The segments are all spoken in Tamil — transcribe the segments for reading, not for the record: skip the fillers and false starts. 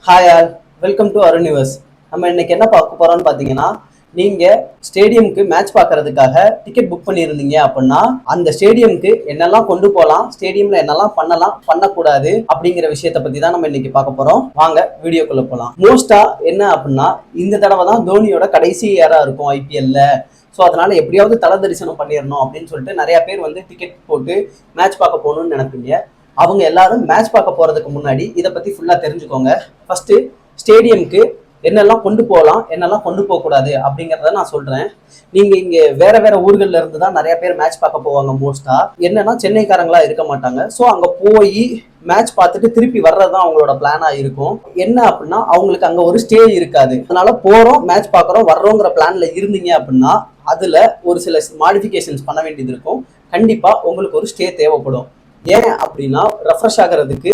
ஹாய் ஆல், வெல்கம் டு அருணிவர்ஸ். நம்ம இன்னைக்கு என்ன பார்க்க போறோம்னு பார்த்தீங்கன்னா, நீங்க ஸ்டேடியம்க்கு மேட்ச் பார்க்கறதுக்காக டிக்கெட் புக் பண்ணியிருந்தீங்க அப்படின்னா அந்த ஸ்டேடியம்க்கு என்னெல்லாம் கொண்டு போகலாம், ஸ்டேடியம்ல என்னெல்லாம் பண்ணலாம் பண்ணக்கூடாது அப்படிங்கிற விஷயத்த பத்தி தான் நம்ம இன்னைக்கு பார்க்க போறோம். வாங்க வீடியோக்குள்ள போகலாம். மோஸ்டா என்ன அப்படின்னா, இந்த தடவை தான் தோனியோட கடைசி ஏரா இருக்கும் ஐபிஎல்ல. ஸோ அதனால எப்படியாவது தலை தரிசனம் பண்ணிடணும் அப்படின்னு சொல்லிட்டு நிறைய பேர் வந்து டிக்கெட் போட்டு மேட்ச் பார்க்க போகணும்னு நினைப்பீங்க. அவங்க எல்லாரும் மேட்ச் பார்க்க போறதுக்கு முன்னாடி இதை பத்தி ஃபுல்லா தெரிஞ்சுக்கோங்க. ஃபர்ஸ்ட் ஸ்டேடியம்க்கு என்னெல்லாம் கொண்டு போகலாம், என்னெல்லாம் கொண்டு போக கூடாது அப்படிங்கிறத நான் சொல்றேன். நீங்க இங்க வேற வேற ஊர்கள்ல இருந்து தான் நிறைய பேர் மேட்ச் பார்க்க போவாங்க. மோஸ்டா என்னன்னா சென்னைக்காரங்களா இருக்க மாட்டாங்க. ஸோ அங்க போய் மேட்ச் பார்த்துட்டு திருப்பி வர்றதுதான் அவங்களோட பிளானா இருக்கும். என்ன அப்படின்னா அவங்களுக்கு அங்க ஒரு ஸ்டே இருக்காது. அதனால போறோம், மேட்ச் பார்க்குறோம், வர்றோங்கிற பிளான்ல இருந்தீங்க அப்படின்னா அதுல ஒரு சில மாடிஃபிகேஷன்ஸ் பண்ண வேண்டியது இருக்கும். கண்டிப்பா உங்களுக்கு ஒரு ஸ்டே தேவைப்படும். ஏன் அப்படின்னா ரெஃப்ரெஷ் ஆகிறதுக்கு.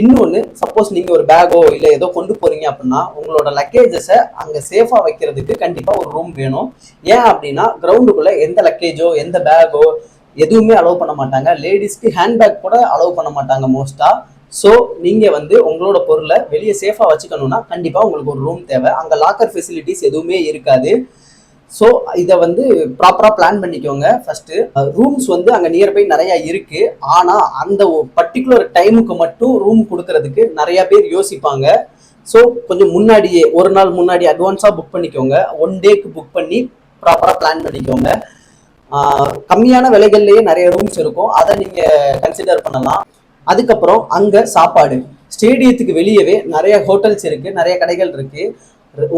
இன்னொன்று, சப்போஸ் நீங்கள் ஒரு பேக்கோ இல்லை ஏதோ கொண்டு போறீங்க அப்படின்னா உங்களோட லக்கேஜஸை அங்கே சேஃபாக வைக்கிறதுக்கு கண்டிப்பாக ஒரு ரூம் வேணும். ஏன் அப்படின்னா கிரவுண்டுக்குள்ளே எந்த லக்கேஜோ எந்த பேக்கோ எதுவுமே அலோவ் பண்ண மாட்டாங்க. லேடிஸ்க்கு ஹேண்ட்பேக் கூட அலோவ் பண்ண மாட்டாங்க மோஸ்ட்டாக. ஸோ நீங்கள் வந்து உங்களோட பொருளை வெளியே சேஃபாக வச்சுக்கணும்னா கண்டிப்பாக உங்களுக்கு ஒரு ரூம் தேவை. அங்கே லாக்கர் ஃபெசிலிட்டிஸ் எதுவுமே இருக்காது. ஸோ இதை வந்து ப்ராப்பராக பிளான் பண்ணிக்கோங்க. ஃபர்ஸ்ட் ரூம்ஸ் வந்து அங்கே நியர்பை நிறைய இருக்கு. ஆனால் அந்த பர்டிகுலர் டைமுக்கு மட்டும் ரூம் கொடுக்கறதுக்கு நிறைய பேர் யோசிப்பாங்க. ஸோ கொஞ்சம் முன்னாடியே ஒரு நாள் முன்னாடி அட்வான்ஸாக புக் பண்ணிக்கோங்க. ஒன் டேக்கு புக் பண்ணி ப்ராப்பராக பிளான் பண்ணிக்கோங்க. கம்மியான விலைகள்லேயே நிறைய ரூம்ஸ் இருக்கும், அதை நீங்கள் கன்சிடர் பண்ணலாம். அதுக்கப்புறம் அங்கே சாப்பாடு, ஸ்டேடியத்துக்கு வெளியவே நிறைய ஹோட்டல்ஸ் இருக்கு, நிறைய கடைகள் இருக்கு.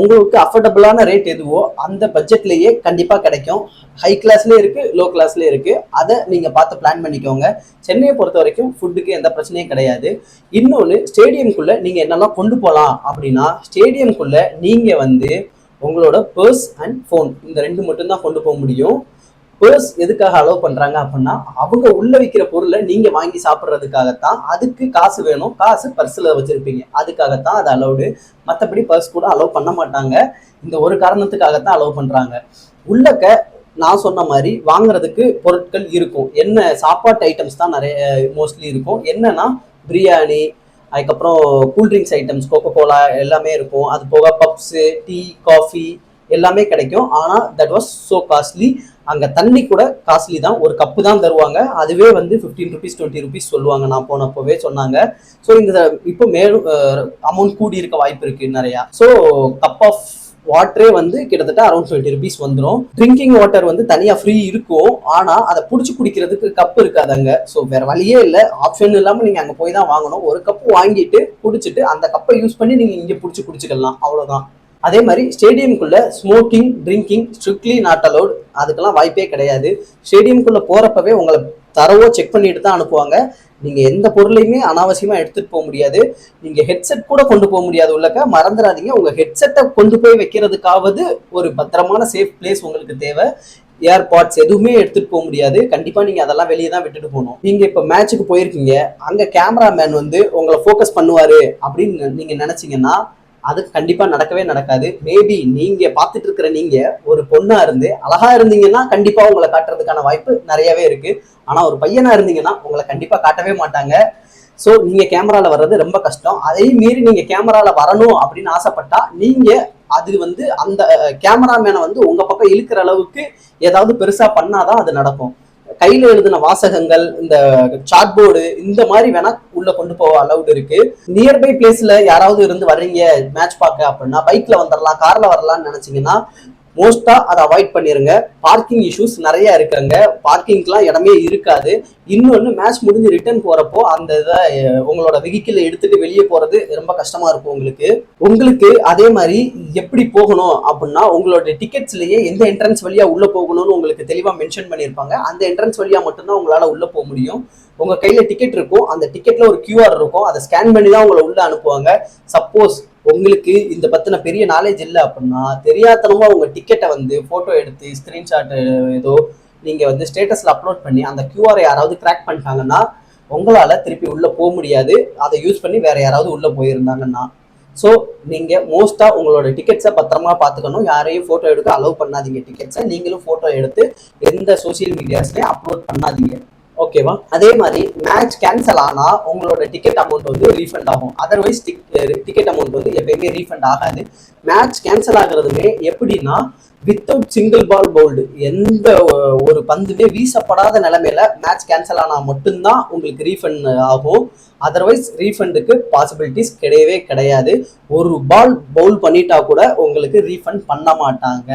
உங்களுக்கு அஃபோர்டபுளான ரேட் எதுவோ அந்த பட்ஜெட்லேயே கண்டிப்பாக கிடைக்கும். ஹை கிளாஸ்லேயே இருக்குது, லோ கிளாஸ்லேயே இருக்குது. அதை நீங்கள் பார்த்து பிளான் பண்ணிக்கோங்க. சென்னையை பொறுத்த வரைக்கும் ஃபுட்டுக்கு எந்த பிரச்சனையும் கிடையாது. இன்னொன்று, ஸ்டேடியம்குள்ளே நீங்கள் என்னெல்லாம் கொண்டு போகலாம் அப்படின்னா, ஸ்டேடியம்குள்ளே நீங்கள் வந்து உங்களோட பர்ஸ் அண்ட் ஃபோன் இந்த ரெண்டு மட்டும்தான் கொண்டு போக முடியும். பர்ஸ் எதுக்காக அலோவ் பண்றாங்க அப்படின்னா அவங்க உள்ள வைக்கிற பொருளை நீங்க வாங்கி சாப்பிட்றதுக்காகத்தான். அதுக்கு காசு வேணும், காசு பர்ஸ்ல வச்சிருப்பீங்க, அதுக்காகத்தான் அது அலௌடு. மற்றபடி பர்ஸ் கூட அலோவ் பண்ண மாட்டாங்க. இந்த ஒரு காரணத்துக்காகத்தான் அலோவ் பண்றாங்க. உள்ளக்க நான் சொன்ன மாதிரி வாங்குறதுக்கு பொருட்கள் இருக்கும். என்ன சாப்பாட்டு ஐட்டம்ஸ் தான் நிறைய மோஸ்ட்லி இருக்கும். என்னன்னா பிரியாணி, அதுக்கப்புறம் கூல்ட்ரிங்க்ஸ் ஐட்டம்ஸ், கோகோ கோலா எல்லாமே இருக்கும். அது போக பப்ஸு, டீ, காஃபி எல்லாமே கிடைக்கும். ஆனால் தட் வாஸ் ஸோ காஸ்ட்லி. அங்கே தண்ணி கூட காஸ்ட்லி தான். ஒரு கப்பு தான் தருவாங்க, அதுவே வந்து 15 ருபீஸ் 20 ருபீஸ் சொல்லுவாங்க. நான் போனப்போவே சொன்னாங்க. ஸோ இந்த இப்போ மேலும் அமௌண்ட் கூடி இருக்க வாய்ப்பு இருக்கு நிறையா. ஸோ கப் ஆஃப் வாட்டரே வந்து கிட்டத்தட்ட அரௌண்ட் 20 ருபீஸ் வந்துடும். ட்ரிங்கிங் வாட்டர் வந்து தனியாக ஃப்ரீ இருக்கும், ஆனால் அதை பிடிச்சி குடிக்கிறதுக்கு கப் இருக்காது அங்கே. ஸோ வேற வழியே இல்லை, ஆப்ஷன் இல்லாமல் நீங்கள் அங்கே போய் தான் வாங்கணும். ஒரு கப்பு வாங்கிட்டு குடிச்சிட்டு அந்த கப்பை யூஸ் பண்ணி நீங்கள் இங்கே பிடிச்சி குடிச்சிக்கலாம், அவ்வளோதான். அதே மாதிரி ஸ்டேடியம்குள்ள smoking, drinking strictly not allowed. அதுக்கெல்லாம் வாய்ப்பே கிடையாது. ஸ்டேடியம்குள்ள போறப்பவே உங்களை தரவோ செக் பண்ணிட்டு தான் அனுப்புவாங்க. நீங்க எந்த பொருளையுமே அனாவசியமா எடுத்துட்டு போக முடியாது. நீங்க ஹெட்செட் கூட கொண்டு போக முடியாது உள்ளக்க. மறந்துடாதீங்க, உங்க ஹெட்செட்டை கொண்டு போய் வைக்கிறதுக்காவது ஒரு பத்திரமான சேஃப் பிளேஸ் உங்களுக்கு தேவை. ஏர்பாட்ஸ் எதுவுமே எடுத்துட்டு போக முடியாது. கண்டிப்பா நீங்க அதெல்லாம் வெளியே தான் விட்டுட்டு போகணும். நீங்க இப்ப மேட்சுக்கு போயிருக்கீங்க, அங்க கேமராமேன் வந்து உங்களை ஃபோக்கஸ் பண்ணுவாரு அப்படின்னு நீங்க நினைச்சீங்கன்னா அது கண்டிப்பா நடக்கவே நடக்காது. மேபி நீங்க பார்த்துட்டு இருக்கிற நீங்க ஒரு பொண்ணா இருந்து அழகா இருந்தீங்கன்னா கண்டிப்பா உங்களை காட்டுறதுக்கான வாய்ப்பு நிறையவே இருக்கு. ஆனா ஒரு பையனா இருந்தீங்கன்னா உங்களை கண்டிப்பா காட்டவே மாட்டாங்க. ஸோ நீங்க கேமரால வர்றது ரொம்ப கஷ்டம். அதையும் மீறி நீங்க கேமரால வரணும் அப்படின்னு ஆசைப்பட்டா நீங்க அது வந்து அந்த கேமராமேனை வந்து உங்க பக்கம் இழுக்கிற அளவுக்கு ஏதாவது பெருசா பண்ணாதான் அது நடக்கும். கையில எழுதின வாசகங்கள், இந்த சார்ட் போர்டு இந்த மாதிரி வேணா உள்ள கொண்டு போக அலௌட் இருக்கு. நியர்பை பிளேஸ்ல யாராவது இருந்து வர்றீங்க மேட்ச் பார்க்க அப்படின்னா பைக்ல வந்துடலாம், கார்ல வரலாம்னு நினைச்சீங்கன்னா மோஸ்டா அதை அவாய்ட் பண்ணிருங்க. பார்க்கிங் இஷ்யூஸ் நிறைய இருக்குங்க, பார்க்கிங்லாம் இடமே இருக்காது. இன்னொன்று, மேட்ச் முடிஞ்சு ரிட்டர்ன் போறப்போ அந்த இதை உங்களோட வெஹிக்கிள் எடுத்துட்டு வெளியே போறது ரொம்ப கஷ்டமா இருக்கும் உங்களுக்கு. அதே மாதிரி எப்படி போகணும் அப்படின்னா உங்களோட டிக்கெட்ஸ்லயே எந்த என்ட்ரன்ஸ் வழியா உள்ள போகணும்னு உங்களுக்கு தெளிவா மென்ஷன் பண்ணியிருப்பாங்க. அந்த என்ட்ரன்ஸ் வழியா மட்டும்தான் உங்களால உள்ள போக முடியும். உங்க கையில டிக்கெட் இருக்கும், அந்த டிக்கெட்ல ஒரு கியூஆர் இருக்கும், அதை ஸ்கேன் பண்ணி தான் உங்களை உள்ள அனுப்புவாங்க. சப்போஸ் உங்களுக்கு இந்த பத்தின பெரிய நாலேஜ் இல்லை அப்படின்னா தெரியாதனமா உங்க டிக்கெட்டை வந்து போட்டோ எடுத்து ஸ்கிரீன்ஷாட் ஏதோ நீங்க வந்து ஸ்டேட்டஸ்ல அப்லோட் பண்ணி அந்த கியூஆரை யாராவது கிராக் பண்ணிட்டாங்கன்னா உங்களால திருப்பி உள்ள போக முடியாது. அதை யூஸ் பண்ணி வேற யாராவது உள்ள போயிருந்தாங்கன்னா. ஸோ நீங்க மோஸ்டா உங்களோட டிக்கெட்ஸை பத்திரமா பார்த்துக்கணும். யாரையும் போட்டோ எடுக்க அலோவ் பண்ணாதீங்க. டிக்கெட்ஸை நீங்களும் போட்டோ எடுத்து எந்த சோசியல் மீடியாஸ்லயும் அப்லோட் பண்ணாதீங்க. ஓகேவா? அதே மாதிரி மேட்ச் கேன்சல் ஆனா உங்களோட டிக்கெட் அமௌண்ட் வந்து ரீஃபண்ட் ஆகும். அதர்வைஸ் டிக்கெட் அமௌண்ட் வந்து எப்பயுமே ரீஃபண்ட் ஆகாது. மேட்ச் கேன்சல் ஆகுறதுமே எப்படின்னா வித்தவுட் சிங்கிள் பால் பவுல்டு, எந்த ஒரு பந்துமே வீசப்படாத நிலைமையில மேட்ச் கேன்சல் ஆனா மட்டும்தான் உங்களுக்கு ரீஃபண்ட் ஆகும். அதர்வைஸ் ரீஃபண்டுக்கு பாசிபிலிட்டிஸ் கிடையவே கிடையாது. ஒரு பால் பவுல் பண்ணிட்டா கூட உங்களுக்கு ரீஃபண்ட் பண்ண மாட்டாங்க.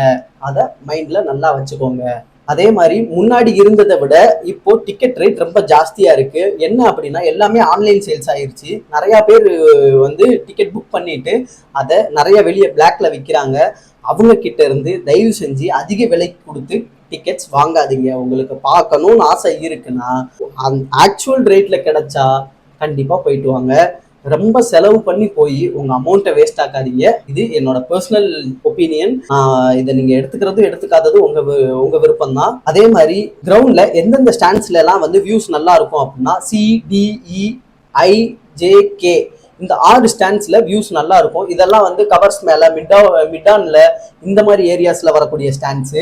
அதை மைண்ட்ல நல்லா வச்சுக்கோங்க. அதே மாதிரி முன்னாடி இருந்ததை விட இப்போ டிக்கெட் ரேட் ரொம்ப ஜாஸ்தியா இருக்கு. என்ன அப்படின்னா எல்லாமே ஆன்லைன் சேல்ஸ் ஆயிருச்சு. நிறைய பேர் வந்து டிக்கெட் புக் பண்ணிட்டு அதை நிறைய வெளியே பிளாக்ல விற்கிறாங்க. அவங்க கிட்ட இருந்து தயவு செஞ்சு அதிக விலைக்கு கொடுத்து டிக்கெட்ஸ் வாங்காதீங்க. உங்களுக்கு பார்க்கணும்னு ஆசை இருக்குன்னா ஆக்சுவல் ரேட்ல கிடைச்சா கண்டிப்பா போயிட்டு வாங்க. ரொம்ப செலவு பண்ணி போய் உங்க அமௌண்ட்டை வேஸ்ட் ஆக்காதீங்க. இது என்னோட பர்சனல் ஒப்பீனியன். இதை நீங்க எடுத்துக்காதது உங்க விருப்பம் தான். அதே மாதிரி கிரவுண்ட்ல எந்தெந்த ஸ்டாண்ட்ஸ்ல எல்லாம் வந்து வியூஸ் நல்லா இருக்கும் அப்படின்னா CDEIJK இந்த 6 ஸ்டாண்ட்ஸ்ல வியூஸ் நல்லா இருக்கும். இதெல்லாம் வந்து கவர்ஸ் மேல மிட்டான்ல இந்த மாதிரி ஏரியாஸ்ல வரக்கூடிய ஸ்டாண்ட்ஸ்.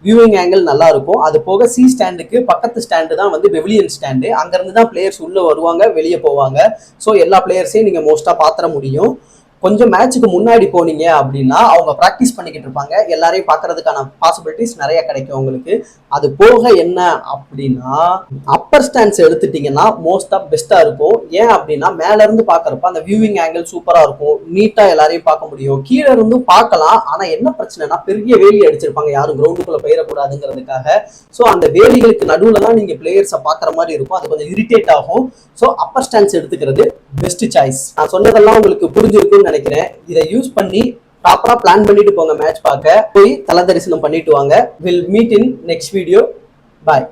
வியூவிங் ஆங்கிள் நல்லா இருக்கும். அது போக சி ஸ்டாண்டுக்கு பக்கத்து ஸ்டாண்டு தான் வந்து பெவிலியன் ஸ்டாண்டு. அங்கிருந்து தான் பிளேயர்ஸ் உள்ள வருவாங்க, வெளியே போவாங்க. ஸோ எல்லா பிளேயர்ஸையும் நீங்க மோஸ்டா பாத்திர முடியும். கொஞ்சம் மேட்சுக்கு முன்னாடி போனீங்க அப்படின்னா அவங்க ப்ராக்டிஸ் பண்ணிக்கிட்டு இருப்பாங்க. எல்லாரையும் பார்க்கறதுக்கான பாசிபிலிட்டிஸ் நிறைய கிடைக்கும் உங்களுக்கு. அது போக என்ன அப்படின்னா அப்பர் ஸ்டாண்ட்ஸ் எடுத்துட்டீங்கன்னா மோஸ்ட் ஆஃப் பெஸ்டா இருக்கும். ஏன் அப்படின்னா மேல இருந்து பாக்குறப்ப அந்த வியூவிங் ஆங்கிள் சூப்பரா இருக்கும். நீட்டா எல்லாரையும் பார்க்க முடியும். கீழே இருந்தும் பார்க்கலாம். ஆனா என்ன பிரச்சனைனா பெரிய வேலி அடிச்சிருப்பாங்க, யாரும் கிரவுண்டுக்குள்ள போயிடக்கூடாதுங்கிறதுக்காக. ஸோ அந்த வேலிகளுக்கு நடுவுல தான் நீங்க பிளேயர்ஸை பார்க்குற மாதிரி இருக்கும். அது கொஞ்சம் இரிட்டேட் ஆகும். ஸோ அப்பர் ஸ்டாண்ட்ஸ் எடுத்துக்கிறது பெஸ்ட் சாய்ஸ். நான் சொன்னதெல்லாம் உங்களுக்கு புரிஞ்சிருக்கும்னு நினைக்கிறேன். இதை யூஸ் பண்ணி ப்ராப்பரா பிளான் பண்ணிட்டு போங்க. மேட்ச் பார்க்க போய் தல தரிசனம் பண்ணிட்டு வாங்க. Will meet in next video. Bye.